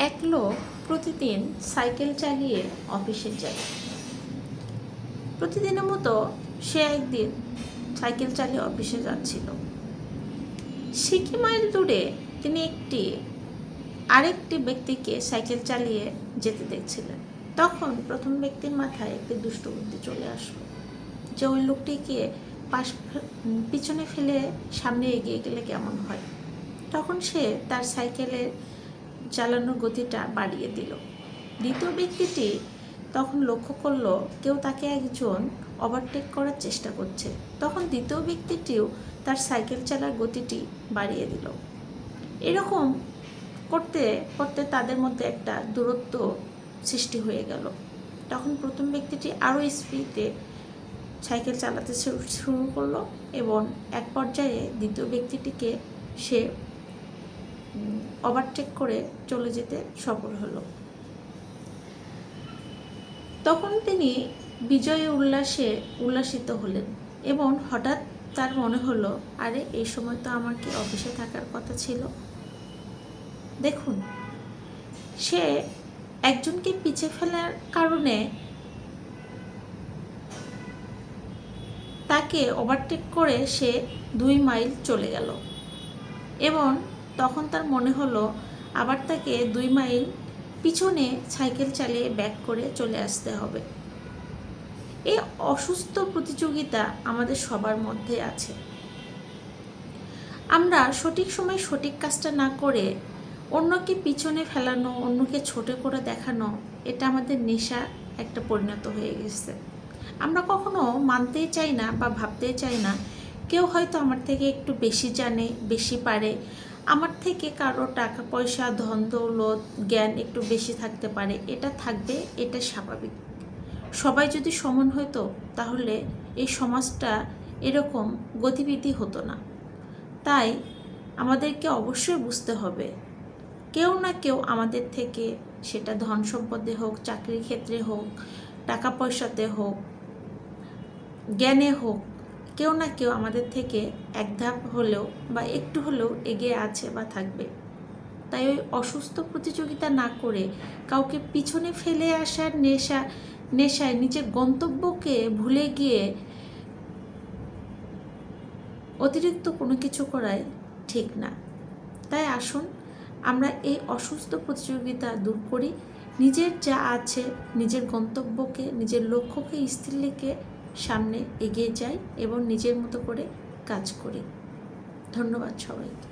এক লোক প্রতিদিন সাইকেল চালিয়ে অফিসে যায়। প্রতিদিনের মতো সে একদিন সাইকেল চালিয়ে অফিসে যাচ্ছিল। সিকি মাইল দূরে তিনি আরেকটি ব্যক্তিকে সাইকেল চালিয়ে যেতে দেখছিলেন। তখন প্রথম ব্যক্তির মাথায় একটি দুষ্ট বুদ্ধি চলে আসলো যে ওই লোকটিকে পিছনে ফেলে সামনে এগিয়ে গেলে কেমন হয়। তখন সে তার সাইকেলের চালানোর গতিটা বাড়িয়ে দিল। দ্বিতীয় ব্যক্তিটি তখন লক্ষ্য করলো কেউ তাকে একজন ওভারটেক করার চেষ্টা করছে। তখন দ্বিতীয় ব্যক্তিটিও তার সাইকেল চালার গতিটি বাড়িয়ে দিল। এরকম করতে করতে তাদের মধ্যে একটা দূরত্ব সৃষ্টি হয়ে গেল। তখন প্রথম ব্যক্তিটি আরও স্পিডে সাইকেল চালাতে শুরু করলো এবং এক পর্যায়ে দ্বিতীয় ব্যক্তিটিকে সে ওভারটেক করে চলে যেতে সফল হলো। তখন তিনি বিজয়ে উল্লাসিত হলেন এবং হঠাৎ তার মনে হলো, আরে এই সময় তো আমার কি অফিসে থাকার কথা ছিল। দেখুন, সে একজনকে পিছে ফেলার কারণে তাকে ওভারটেক করে সে 2 মাইল চলে গেল এবং তখন তার মনে হলো আবার তাকে 2 মাইল পিছনে সাইকেল চালিয়ে ব্যাক করে চলে আসতে হবে। এই অসুস্থ প্রতিযোগিতা আমাদের সবার মধ্যে আছে। আমরা সঠিক সময় সঠিক কাজটা না করে অন্যকে পিছনে ফেলানো, অন্যকে ছোট করে দেখানো, এটা আমাদের নেশা একটা পরিণত হয়ে গেছে। আমরা কখনো মানতেই চাই না বা ভাবতেই চাই না কেউ হয়তো আমার থেকে একটু বেশি জানে, বেশি পারে, আমার থেকে কারো টাকা পয়সা, ধন দৌলত, জ্ঞান একটু বেশি থাকতে পারে। এটা থাকবে, এটা স্বাভাবিক। সবাই যদি সমান হতো তাহলে এই সমাজটা এরকম গতিবিধি হতো না। তাই আমাদেরকে অবশ্যই বুঝতে হবে কেউ না কেউ আমাদের থেকে, সেটা ধন সম্পদে হোক, চাকরির ক্ষেত্রে হোক, টাকা পয়সাতে হোক, জ্ঞানে হোক, কেউ না কেউ আমাদের থেকে এক ধাপ হলেও বা একটু হলেও এগিয়ে আছে বা থাকবে। তাই ওই অসুস্থ প্রতিযোগিতা না করে কাউকে পিছনে ফেলে আসার নেশায় নিজের গন্তব্যকে ভুলে গিয়ে অতিরিক্ত কোনো কিছু করাই ঠিক না। তাই আসুন আমরা এই অসুস্থ প্রতিযোগিতা দূর করি, নিজের যা আছে, নিজের গন্তব্যকে, নিজের লক্ষ্যকে স্থির রেখে সামনে এগিয়ে যাই এবং নিজের মতো করে কাজ করি। ধন্যবাদ সবাইকে।